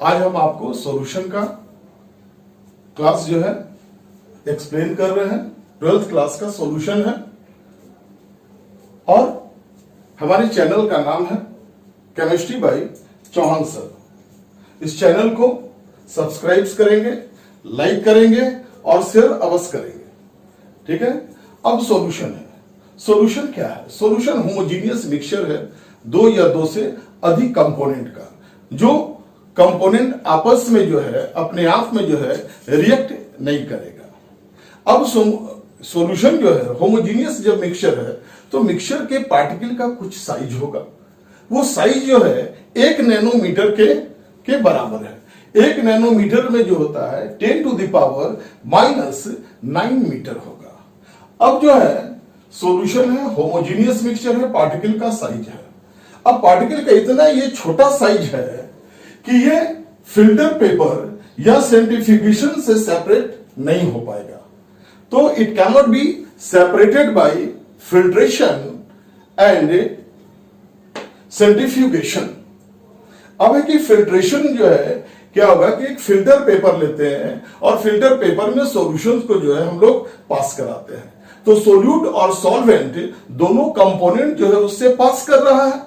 आज हम आपको सॉल्यूशन का क्लास जो है एक्सप्लेन कर रहे हैं। 12th क्लास का सॉल्यूशन है और हमारे चैनल का नाम है केमिस्ट्री बाय चौहान सर। इस चैनल को सब्सक्राइब करेंगे, लाइक करेंगे और शेयर अवश्य करेंगे। ठीक है। अब सॉल्यूशन है। सॉल्यूशन क्या है? सॉल्यूशन होमोजीनियस मिक्सचर है दो या दो से अधिक कंपोनेंट का, जो कंपोनेंट आपस में जो है अपने आप में जो है रिएक्ट नहीं करेगा। अब सॉल्यूशन जो है होमोजीनियस जब मिक्सचर है तो मिक्सचर के पार्टिकल का कुछ साइज होगा। वो साइज जो है 1 नैनोमीटर के बराबर है। 1 नैनोमीटर में जो होता है 10 टू द पावर -9 मीटर होगा। अब जो है सॉल्यूशन है, होमोजीनियस मिक्सचर है, पार्टिकल का साइज है। अब पार्टिकल का इतना ये छोटा साइज है कि ये फिल्टर पेपर या सेंट्रीफ्यूगेशन से सेपरेट नहीं हो पाएगा। तो it can not be separated by filtration and centrifugation. अब है कि फिल्ट्रेशन जो है क्या होगा कि एक फिल्टर पेपर लेते हैं और फिल्टर पेपर में सॉल्यूशंस को जो है हम लोग पास कराते हैं। तो सोल्यूट और सॉल्वेंट दोनों कंपोनेंट जो है उससे पास कर रहा है।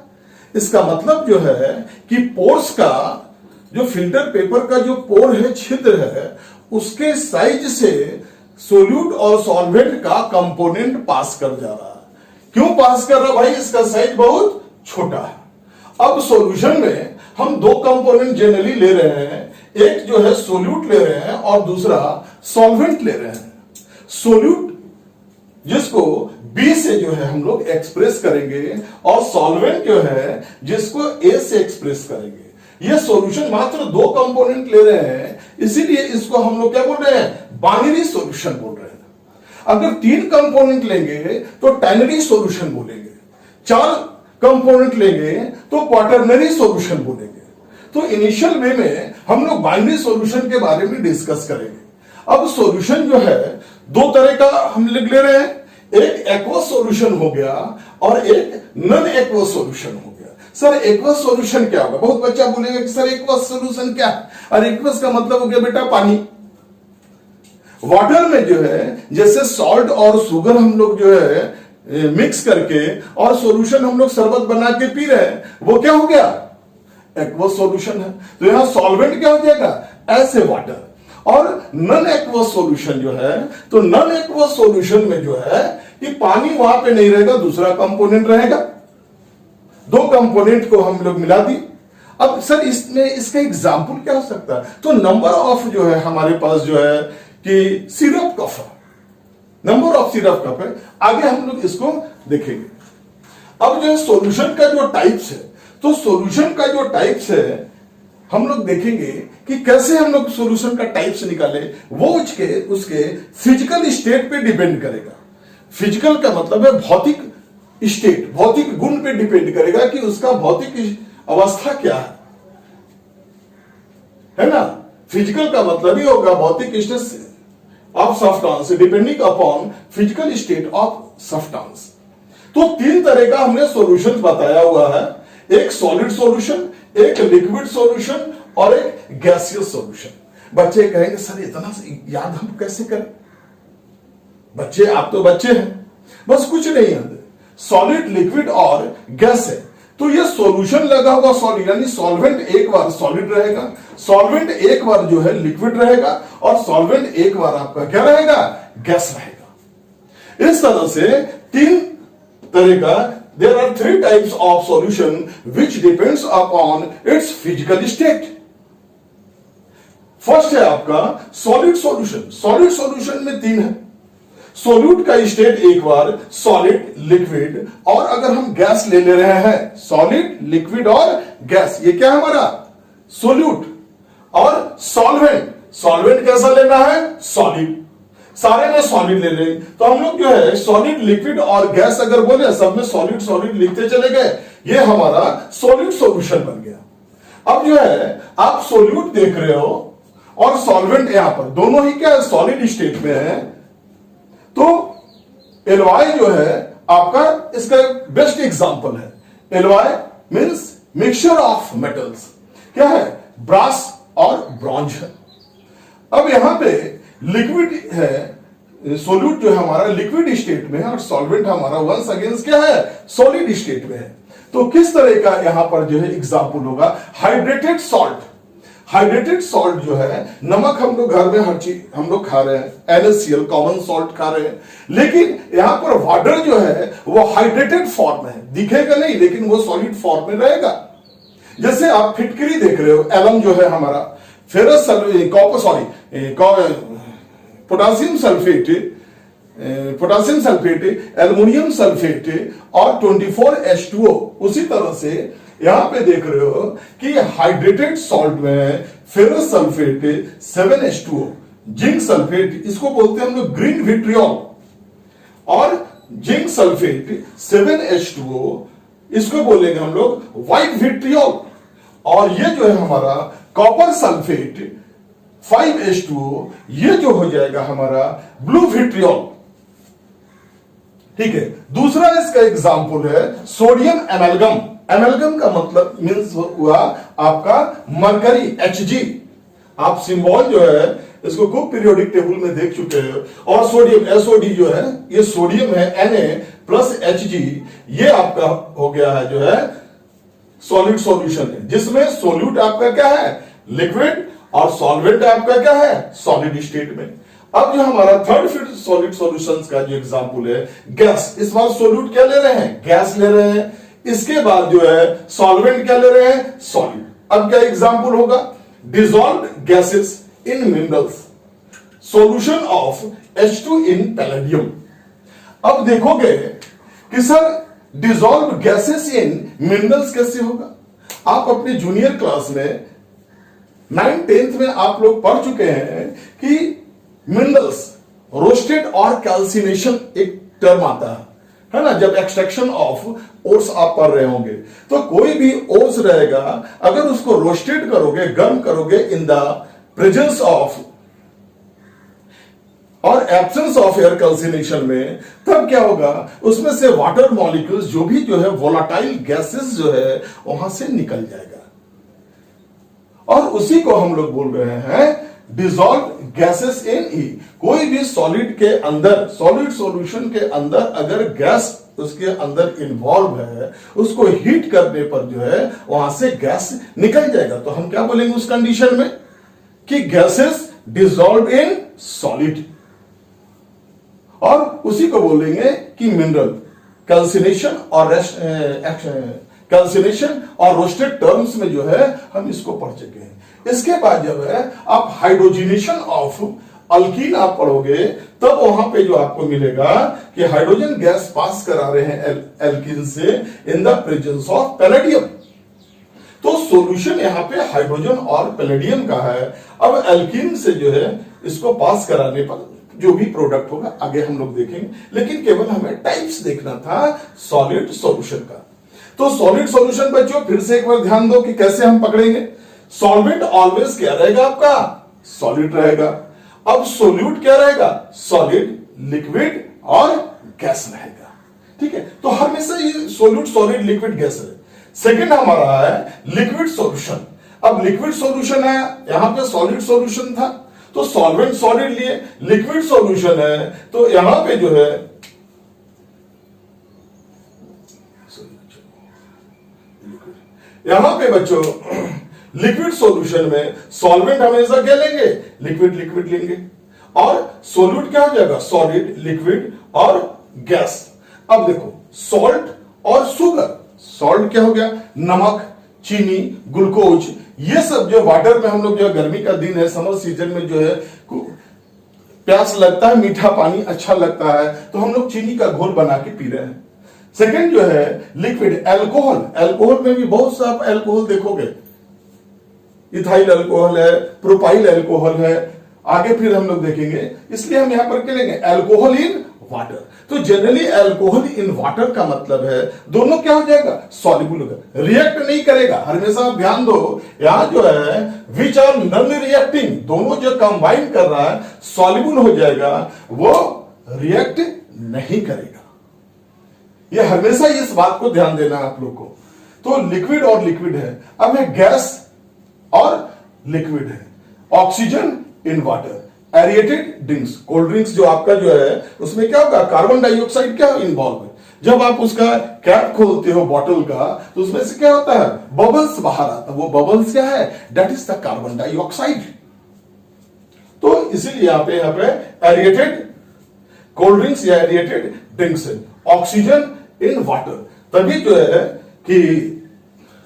इसका मतलब जो है कि पोर्स का जो फिल्टर पेपर का जो पोर है, छिद्र है, उसके साइज से सोल्यूट और सॉल्वेंट का कंपोनेंट पास कर जा रहा है। क्यों पास कर रहा है भाई? इसका साइज बहुत छोटा है। अब सॉल्यूशन में हम दो कंपोनेंट जनरली ले रहे हैं, एक जो है सोल्यूट ले रहे हैं और दूसरा सॉल्वेंट ले रहे हैं। सोल्यूट जिसको B से जो है हम लोग एक्सप्रेस करेंगे और सॉल्वेंट जो है जिसको A से एक्सप्रेस करेंगे। ये सॉल्यूशन मात्र दो कंपोनेंट ले रहे हैं, इसीलिए इसको हम लोग क्या बोल रहे हैं? बाइनरी सॉल्यूशन बोल रहे हैं। अगर 3 कंपोनेंट लेंगे तो टर्नरी सॉल्यूशन बोलेंगे, 4 कंपोनेंट लेंगे तो क्वाटरनरी सॉल्यूशन बोलेंगे। तो इनिशियल वे में हम लोग बाइनरी सॉल्यूशन के बारे में डिस्कस करेंगे। अब सॉल्यूशन जो है दो तरह का हम लिख ले रहे हैं, एक एक्वस सॉल्यूशन हो गया और एक नॉन एक्वस सॉल्यूशन हो गया। सर एक्वस सॉल्यूशन क्या होगा? बहुत बच्चा बोलेगा कि सर एक्वस सॉल्यूशन क्या है? और एक्वस का मतलब हो गया बेटा पानी। वाटर में जो है जैसे सॉल्ट और शुगर हम लोग जो है मिक्स करके और सॉल्यूशन हम लोग शरबत बना के पी रहे हैं, वो क्या हो गया? एक्वस सॉल्यूशन है। तो यहां सॉल्वेंट क्या हो जाएगा? ऐसे वाटर। और नॉन एक्वस सॉल्यूशन जो है, तो नॉन एक्वस सॉल्यूशन में जो है कि पानी वहां पे नहीं रहेगा, दूसरा कंपोनेंट रहेगा। दो कंपोनेंट को हम लोग मिला दी। अब सर इसमें इसका एग्जांपल क्या हो सकता है? तो नंबर ऑफ जो है हमारे पास जो है कि सिरप कप है, नंबर ऑफ सिरप कप है। आगे हम लोग इसको देखेंगे। अब जो है सॉल्यूशन का जो टाइप्स है, तो सॉल्यूशन का जो टाइप्स है हम लोग देखेंगे कि कैसे हम लोग सॉल्यूशन का टाइप्स निकाले। वो उसके फिजिकल स्टेट पे डिपेंड करेगा। फिजिकल का मतलब है भौतिक स्टेट, भौतिक गुण पे डिपेंड करेगा कि उसका भौतिक अवस्था क्या है ना। फिजिकल का मतलब ही होगा भौतिक state of substance depending upon physical state of substance. तो 3 तरह का हमने सॉल्यूशन बताया हुआ है, एक सॉलिड सॉल्यूशन, एक लिक्विड सॉल्यूशन और एक गैसियस सॉल्यूशन। बच्चे कहेंगे सर इतना याद हम कैसे करें? बच्चे आप तो बच्चे हैं, बस कुछ नहीं है, सॉलिड, लिक्विड और गैस है। तो ये सॉल्यूशन लगा हुआ सॉलिड, यानी सॉल्वेंट एक बार सॉलिड रहेगा, सॉल्वेंट एक बार जो है लिक्विड रहेगा और सॉल्वेंट एक बार आपका क्या रहेगा? गैस रहेगा। इस तरह से 3 तरह का there are 3 types of solution which depends upon its physical state. First है आपका सॉलिड सॉल्यूशन। सॉलिड सॉल्यूशन में 3 है। सोल्यूट का स्टेट एक बार सॉलिड, लिक्विड और अगर हम गैस ले रहे हैं, सॉलिड, लिक्विड और गैस, ये क्या है हमारा? सोल्यूट। और सॉल्वेंट, सॉल्वेंट कैसा लेना है? सॉलिड। सारे में सॉलिड ले रहे हैं। तो हम लोग जो है सॉलिड, लिक्विड और गैस अगर बोले सब में सॉलिड सॉलिड लिखते चले गए, ये हमारा सॉलिड सॉल्यूशन बन गया। अब जो है आप सोल्यूट देख रहे हो और सॉल्वेंट यहां पर दोनों ही क्या सॉलिड स्टेट में है। तो एलवाई जो है आपका इसका बेस्ट एग्जांपल है। एलवाई मींस मिक्सचर ऑफ मेटल्स। क्या है? ब्रास और ब्रॉन्ज है। अब यहां पे लिक्विड है, सोल्यूट जो है हमारा लिक्विड स्टेट में है और सॉल्वेंट हमारा वंस अगेंस्ट क्या है, सॉलिड स्टेट में है। तो किस तरह का यहां पर जो है एग्जाम्पल होगा, हाइड्रेटेड सॉल्ट। हाइड्रेटेड सॉल्ट जो है, नमक हम लोग घर में हर चीज हम लोग खा रहे हैं, NaCl कॉमन सॉल्ट खा रहे हैं, लेकिन यहां पर वाटर जो है वो हाइड्रेटेड फॉर्म में है, दिखेगा नहीं लेकिन वो सॉलिड फॉर्म में रहेगा। जैसे आप फिटकरी देख रहे हो, एलम जो है हमारा, ferrous potassium sulphate, aluminium sulphate और 24H2O। उसी तरह से यहां पे देख रहे हो कि हाइड्रेटेड सॉल्ट में ferrous sulphate 7H2O, zinc sulphate, इसको बोलते हैं हम लोग ग्रीन विट्रियोल, और जिंक सल्फेट 7H2O, इसको बोलेंगे हम लोग व्हाइट विट्रियोल। और ये जो है हमारा कॉपर सल्फेट 5H2O, ये जो हो जाएगा हमारा ब्लू विट्रियोल। ठीक है, दूसरा इसका एग्जाम्पल है सोडियम एमेल्गम। एमेल्गम का मतलब मीन्स हुआ आपका मरकरी, Hg। आप सिंबल जो है इसको खूब पीरियोडिक टेबल में देख चुके हो। और सोडियम SOD जो है, ये सोडियम है Na प्लस Hg, ये आपका हो गया है जो है सॉलिड सॉल्यूशन है, जिसमें सोल्यूट आपका क्या है, लिक्विड, और सॉल्वेंट आपका क्या है, सॉलिड स्टेट में। अब जो हमारा थर्ड फिर सॉलिड सॉल्यूशंस का जो एग्जांपल है, गैस। इस बार सोल्यूट क्या ले रहे हैं, गैस ले रहे हैं। इसके बाद जो है सॉल्वेंट क्या ले रहे हैं, सॉलिड। अब क्या एग्जांपल होगा, dissolved gases in minerals, solution of H2 in palladium. अब देखोगे कि sir dissolve gases in minerals कैसे होगा। आप अपने जूनियर क्लास में 9th 10th में आप लोग पढ़ चुके हैं कि मिनरल्स रोस्टेड और कैल्सिनेशन एक टर्म आता है ना, जब एक्सट्रैक्शन ऑफ ओर्स आप पढ़ रहे होंगे। तो कोई भी ओर्स रहेगा, अगर उसको रोस्टेड करोगे, गर्म करोगे इन द प्रेजेंस ऑफ और एब्सेंस ऑफ एयर कैल्सिनेशन में, तब क्या होगा, उसमें से वाटर मॉलिक्यूल्स जो भी जो है वोलाटाइल गैसेस जो है वहां से निकल जाएगा, और उसी को हम लोग बोल रहे हैं डिसॉल्व गैसेस इन ई। कोई भी सॉलिड के अंदर, सॉलिड सॉल्यूशन के अंदर अगर गैस उसके अंदर इन्वॉल्व है, उसको हीट करने पर जो है वहां से गैस निकल जाएगा। तो हम क्या बोलेंगे उस कंडीशन में कि गैसेस डिसॉल्व इन सॉलिड, और उसी को बोलेंगे कि मिनरल। कैल्सिनेशन और रोस्टेड टर्म्स में जो है हम इसको पढ़ चुके हैं। इसके बाद जब है आप हाइड्रोजनेशन ऑफ अल्कीन आप पढ़ोगे, तब वहां पे जो आपको मिलेगा कि हाइड्रोजन गैस पास करा रहे हैं एल्कीन से in the presence of palladium. तो सॉल्यूशन यहां पे हाइड्रोजन और पैलेडियम का है। अब एल्कीन से जो है इसको पास कराने पर जो भी प्रोडक्ट होगा आगे हम लोग देखेंगे, लेकिन केवल हमें टाइप्स देखना था सॉलिड सॉल्यूशन का। तो सॉलिड सॉल्यूशन बच्चों फिर से एक बार ध्यान दो कि कैसे हम पकड़ेंगे। सॉल्वेंट ऑलवेज क्या रहेगा आपका, सॉलिड रहेगा। अब सोल्यूट क्या रहेगा, सॉलिड, लिक्विड और गैस रहेगा। ठीक है, तो हमेशा ये सोल्यूट, सॉलिड, लिक्विड, गैस है। सेकेंड हमारा है लिक्विड सॉल्यूशन। अब लिक्विड सॉल्यूशन है, यहां पे सॉलिड सॉल्यूशन था तो सॉल्वेंट सॉलिड लिए, लिक्विड सॉल्यूशन है तो यहां पे जो है यहां पे बच्चों लिक्विड सॉल्यूशन में सॉल्वेंट हमेशा क्या लेंगे, लिक्विड, लिक्विड लेंगे, और सोल्यूट क्या हो जाएगा, सॉलिड, लिक्विड और गैस। अब देखो सॉल्ट और शुगर, सॉल्ट क्या हो गया, नमक, चीनी, ग्लूकोज, ये सब जो वाटर में हम लोग जो गर्मी का दिन है, समर सीजन में जो है प्यास लगता है, मीठा पानी अच्छा लगता है तो हम लोग चीनी का घोल बना के पी रहे हैं। सेकंड जो है लिक्विड, अल्कोहल। अल्कोहल में भी बहुत सा आप अल्कोहल देखोगे, इथाइल अल्कोहल है, प्रोपाइल अल्कोहल है, आगे फिर हम लोग देखेंगे। इसलिए हम यहां पर क्या लेंगे, अल्कोहल इन वाटर। तो जनरली अल्कोहल इन वाटर का मतलब है दोनों क्या हो जाएगा, सॉल्युबल होगा, रिएक्ट नहीं करेगा। हमेशा आप ध्यान दो, यहां जो है विच आर नॉन रिएक्टिंग, दोनों जो कंबाइन कर रहा है सॉल्युबल हो जाएगा, वो रिएक्ट नहीं करेगा। ये हमेशा इस बात को ध्यान देना आप लोग को। तो लिक्विड और लिक्विड है। अब है गैस और लिक्विड है, oxygen in water. Aerated drinks, cold drinks जो आपका जो है उसमें क्या होगा, कार्बन डाइऑक्साइड क्या इन्वॉल्व है। जब आप उसका कैप खोलते हो बॉटल का तो उसमें से क्या होता है, बबल्स बाहर आता है। वो बबल्स क्या है, that is the carbon dioxide. तो इसीलिए यहां पे एरिएटेड कोल्ड ड्रिंक्स या एरिएटेड ड्रिंक्स है, ऑक्सीजन इन वाटर। तभी जो है कि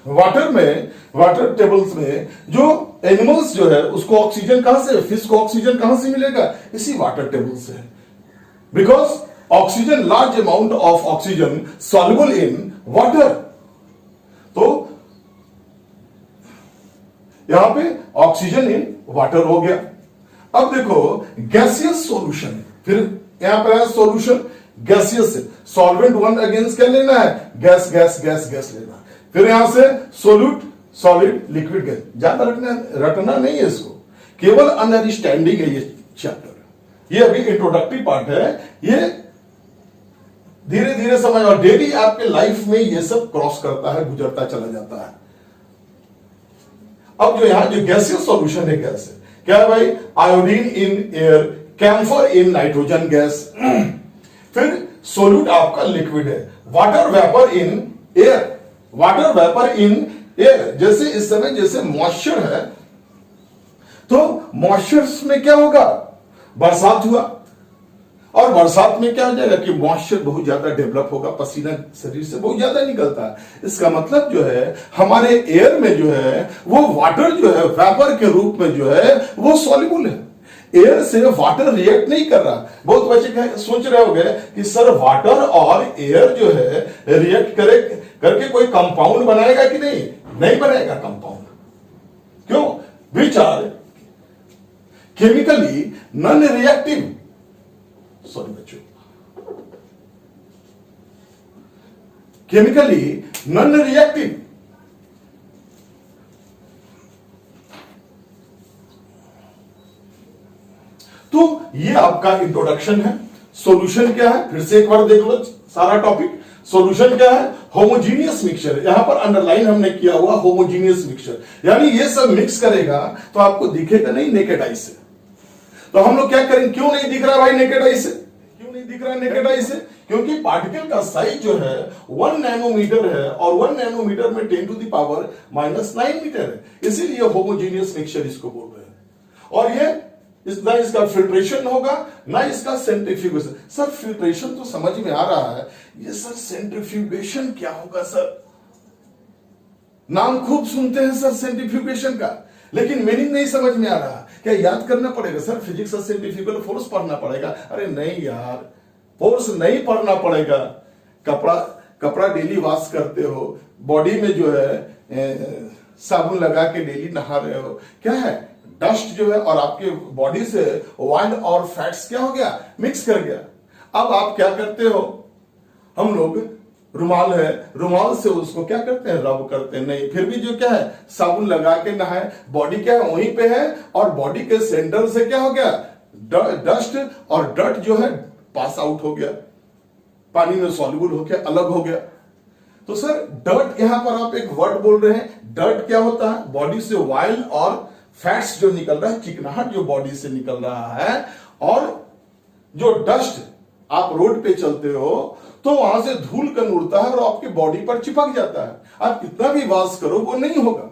वाटर में, वाटर टेबल्स में जो एनिमल्स जो है उसको ऑक्सीजन कहां से, फिश को ऑक्सीजन कहां से मिलेगा, इसी वाटर टेबल से। Because oxygen, large amount of oxygen soluble in water. तो यहां पे ऑक्सीजन इन वाटर हो गया। अब देखो गैसियस सॉल्यूशन, फिर यहां पर है सॉल्यूशन गैसियस से, सॉल्वेंट वन अगेंस्ट क्या लेना है, गैस गैस गैस गैस लेना। फिर यहां से सोल्यूट, सॉलिड, लिक्विड, गैस। ज्यादा रटना नहीं है इसको, केवल अंडरस्टैंडिंग है ये चैप्टर। ये अभी इंट्रोडक्टरी पार्ट है, ये धीरे धीरे समझ, और डेली आपके लाइफ में ये सब क्रॉस करता है, गुजरता चला जाता है। अब जो यहां जो गैसियस सॉल्यूशन है, गैस है क्या है भाई, iodine in air, camphor in nitrogen gas. फिर सोल्यूट आपका लिक्विड है, water vapour in air, water vapour in air. जैसे इस समय जैसे मॉइस्चर है, तो मॉइस्चर में क्या होगा, बरसात हुआ, और बरसात में क्या हो जाएगा कि मॉइस्चर बहुत ज्यादा डेवलप होगा, पसीना शरीर से बहुत ज्यादा निकलता है। इसका मतलब जो है हमारे एयर में जो है वो वाटर जो है वेपर के रूप में जो है वो सॉल्युबल है। एयर से वाटर रिएक्ट नहीं कर रहा। बहुत बच्चे सोच रहे होंगे कि सर वाटर और एयर जो है रिएक्ट करे करके कोई कंपाउंड बनाएगा कि नहीं, नहीं बनेगा कंपाउंड। क्यों, which are chemically non reactive, sorry बच्चों, केमिकली नॉन रिएक्टिव। तो ये आपका इंट्रोडक्शन है। सॉल्यूशन क्या है, फिर से एक बार देख लो सारा टॉपिक। सॉल्यूशन क्या है, होमोजीनियस मिक्सचर। यहां पर अंडरलाइन हमने किया हुआ होमोजीनियस मिक्सचर, यानी ये सब मिक्स करेगा तो आपको दिखेगा नहीं नेकेड आई से। तो हम लोग क्या करेंगे, क्यों नहीं दिख रहा भाई नेकेड आई से, क्यों नहीं दिख रहा नेकेड आई से, क्योंकि पार्टिकल का साइज जो है 1 नैनोमीटर है, और 1 नैनोमीटर में 10⁻⁹ मीटर है। इसीलिए होमोजीनियस मिक्सचर इसको बोल रहे हैं। और ये ना इसका फिल्ट्रेशन होगा ना इसका सेंट्रीफ्यूगेशन। सर फिल्ट्रेशन तो समझ में आ रहा है, ये सर सेंट्रीफ्यूगेशन क्या होगा सर, नाम खूब सुनते हैं सर सेंट्रीफ्यूगेशन का, लेकिन मीनिंग नहीं समझ में आ रहा। क्या याद करना पड़ेगा सर, फिजिक्स और सेंट्रीफ्यूगल फोर्स पढ़ना पड़ेगा? अरे नहीं यार, फोर्स नहीं पढ़ना पड़ेगा। कपड़ा डेली वॉश करते हो, बॉडी में जो है साबुन लगा के डेली नहा रहे हो, क्या है डस्ट जो है और आपके बॉडी से ऑयल और फैट्स क्या हो गया, मिक्स कर गया। अब आप क्या करते हो, हम लोग रुमाल है, रुमाल से उसको क्या करते हैं, रब करते हैं, नहीं, फिर भी जो क्या है साबुन लगा के नहाए, बॉडी क्या है वहीं पे है, और बॉडी के सेंटर से क्या हो गया, डस्ट और डर्ट जो है पास आउट हो गया, पानी में सॉल्युबल हो गया, अलग हो गया। तो सर डर्ट, यहां पर आप एक वर्ड बोल रहे हैं, डर्ट क्या होता है, बॉडी से ऑयल और फैट्स जो निकल रहा है, चिकनाहट जो बॉडी से निकल रहा है, और जो डस्ट आप रोड पे चलते हो तो वहां से धूल कण उड़ता है और आपकी बॉडी पर चिपक जाता है। आप कितना भी वॉश करो वो नहीं होगा।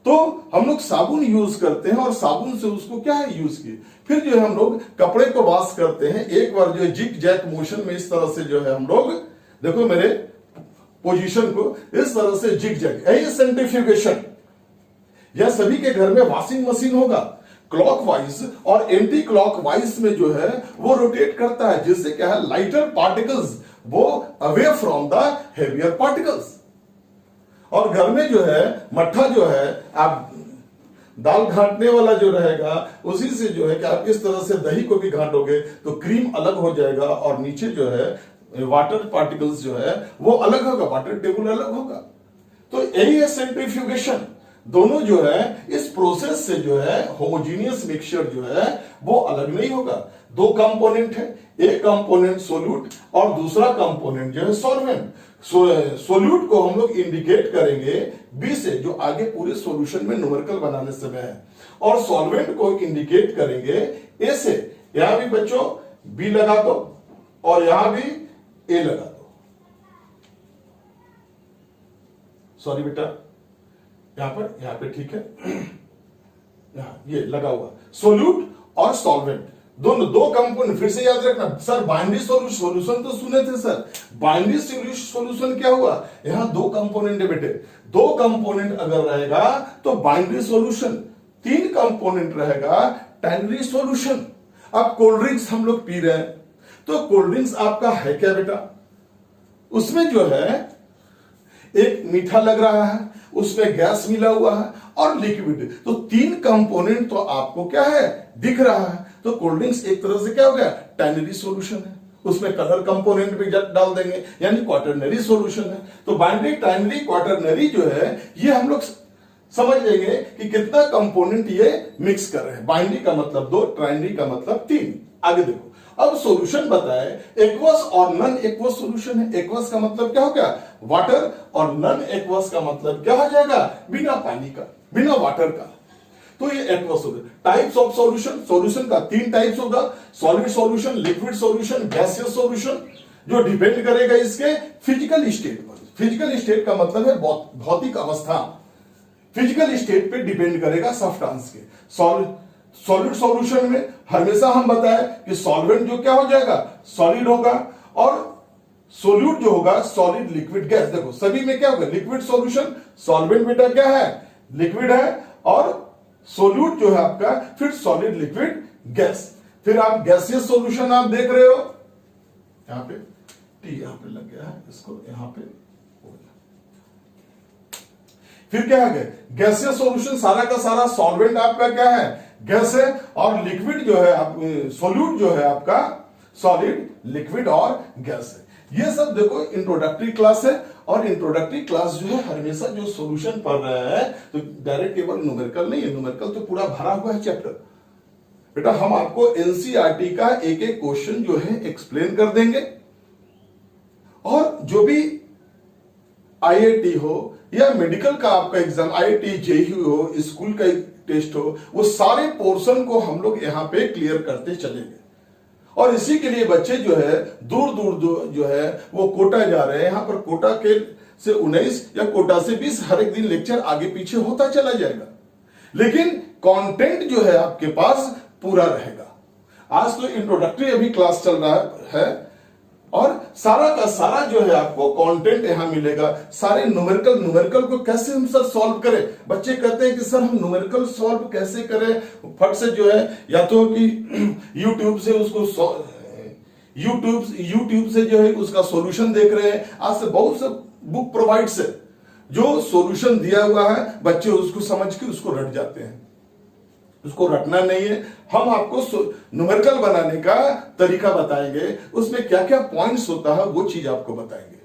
तो हम लोग साबुन यूज करते हैं और साबुन से उसको क्या है यूज किए, फिर जो है हम लोग कपड़े को वॉश करते हैं, एक बार जो है जिग जैक मोशन में इस तरह से जो है हम लोग, देखो मेरे पोजीशन को, इस तरह से जिग जैक, यही सेंट्रीफ्यूगेशन। यह सभी के घर में वॉशिंग मशीन होगा, क्लॉकवाइज और एंटी क्लॉकवाइज में जो है वो रोटेट करता है, जिससे क्या है लाइटर पार्टिकल्स वो away from the heavier particles. और घर में जो है मट्ठा जो है, आप दाल घाटने वाला जो रहेगा उसी से जो है कि आप इस तरह से दही को भी घाटोगे तो क्रीम अलग हो जाएगा, और नीचे जो है वाटर पार्टिकल्स जो है वो अलग होगा, वाटर टेबल अलग होगा। तो यही है सेंट्रीफ्यूगेशन। दोनों जो है इस प्रोसेस से जो है होमोजीनियस मिक्सचर जो है वो अलग नहीं होगा। दो कंपोनेंट है, एक कंपोनेंट सोल्यूट और दूसरा कंपोनेंट जो है सॉल्वेंट। सोल्यूट को हम लोग इंडिकेट करेंगे बी से, जो आगे पूरे सॉल्यूशन में न्यूमेरिकल बनाने समय है, और सॉल्वेंट को इंडिकेट करेंगे ए से। यहां भी बच्चों बी लगा दो और यहां भी ए लगा दो। सॉरी बेटा, यहां पे ठीक है, यहां ये लगा हुआ सोल्यूट और सॉल्वेंट दोनों, दो कंपोनेंट। फिर से याद रखना सर, बाइनरी सॉल्यूशन तो सुने थे सर, बाइनरी सॉल्यूशन क्या हुआ, यहां दो कंपोनेंट है बेटे, दो कंपोनेंट अगर रहेगा तो बाइनरी सॉल्यूशन, तीन कंपोनेंट रहेगा टेनरी सॉल्यूशन। अब कोल्ड ड्रिंक्स हम लोग पी रहे हैं, तो कोल्ड ड्रिंक्स आपका है क्या बेटा, उसमें जो है एक मीठा लग रहा है, उसमें गैस मिला हुआ है और लिक्विड, तो तीन कंपोनेंट तो आपको क्या है दिख रहा है। तो कोल्ड ड्रिंक्स एक तरह से क्या हो गया, टेनरी सॉल्यूशन है, उसमें कलर कंपोनेंट भी डाल देंगे यानी क्वाटरनरी सॉल्यूशन है। तो बाइनरी, टाइमरी, क्वाटरनरी जो है ये हम लोग समझ लेंगे कि कितना कंपोनेंट ये मिक्स कर रहे हैं। बाइनरी का मतलब दो, ट्राइनरी का मतलब तीन। आगे देखो, अब सॉल्यूशन बताए एक्वस और नॉन एक्वस सॉल्यूशन है। एक्वस का मतलब क्या हो गया, वाटर, और नॉन एक्वस का मतलब क्या हो जाएगा, बिना पानी का, बिना वाटर का। तो ये aqueous solution. Types of solution, solution का तीन टाइप्स होगा, solid solution, liquid solution, gaseous solution, जो डिपेंड करेगा इसके फिजिकल स्टेट पर। फिजिकल स्टेट का मतलब है भौतिक अवस्था, फिजिकल स्टेट पे डिपेंड करेगा सब्सटेंस के। सॉलिड सॉल्यूशन में हमेशा हम बताए कि सॉल्वेंट जो क्या हो जाएगा, सॉलिड होगा, और सोल्यूट जो होगा सॉलिड, लिक्विड, गैस। देखो सभी में क्या होगा, लिक्विड सॉल्यूशन, सॉल्वेंट बेटा क्या है, लिक्विड है, और सोल्यूट जो है आपका फिर सॉलिड, लिक्विड, गैस। फिर आप गैसियस सॉल्यूशन आप देख रहे हो, यहां पे टी यहां पे लग गया है, इसको यहां पे हो गया। फिर क्या है, गैसियस सॉल्यूशन सारा का सारा सॉल्वेंट आपका क्या है, गैस है, और लिक्विड जो है आप, सोल्यूट जो है आपका सॉलिड, लिक्विड और गैस है। ये सब देखो इंट्रोडक्टरी क्लास है, और इंट्रोडक्टरी क्लास जो है हमेशा जो सॉल्यूशन पढ़ रहे हैं तो डायरेक्ट केवल न्यूमेरिकल नहीं है, न्यूमेरिकल तो पूरा भरा हुआ है चैप्टर। बेटा हम आपको एनसीईआरटी का एक एक क्वेश्चन जो है एक्सप्लेन कर देंगे, और जो भी आईआईटी हो या मेडिकल का आपका एग्जाम, आईआईटी जेईई हो, स्कूल का टेस्ट हो, वो सारे पोर्शन को हम लोग यहां पे क्लियर करते चलेंगे। और इसी के लिए बच्चे जो है दूर दूर जो है वो कोटा जा रहे हैं, यहां पर कोटा के से 19 या कोटा से 20 हर एक दिन लेक्चर आगे पीछे होता चला जाएगा, लेकिन कंटेंट जो है आपके पास पूरा रहेगा। आज तो इंट्रोडक्टरी अभी क्लास चल रहा है, और सारा का सारा जो है आपको कंटेंट यहां मिलेगा। सारे न्यूमेरिकल को कैसे हम सर सॉल्व करें, बच्चे कहते हैं कि सर हम न्यूमेरिकल सॉल्व कैसे करें, फट से जो है या तो कि यूट्यूब से उसको यूट्यूब से जो है उसका सॉल्यूशन देख रहे हैं। आज से बहुत से बुक प्रोवाइड्स है जो सॉल्यूशन दिया हुआ है, बच्चे उसको समझ के उसको रट जाते हैं। उसको रटना नहीं है, हम आपको न्यूमेरिकल बनाने का तरीका बताएंगे, उसमें क्या क्या पॉइंट्स होता है वो चीज आपको बताएंगे।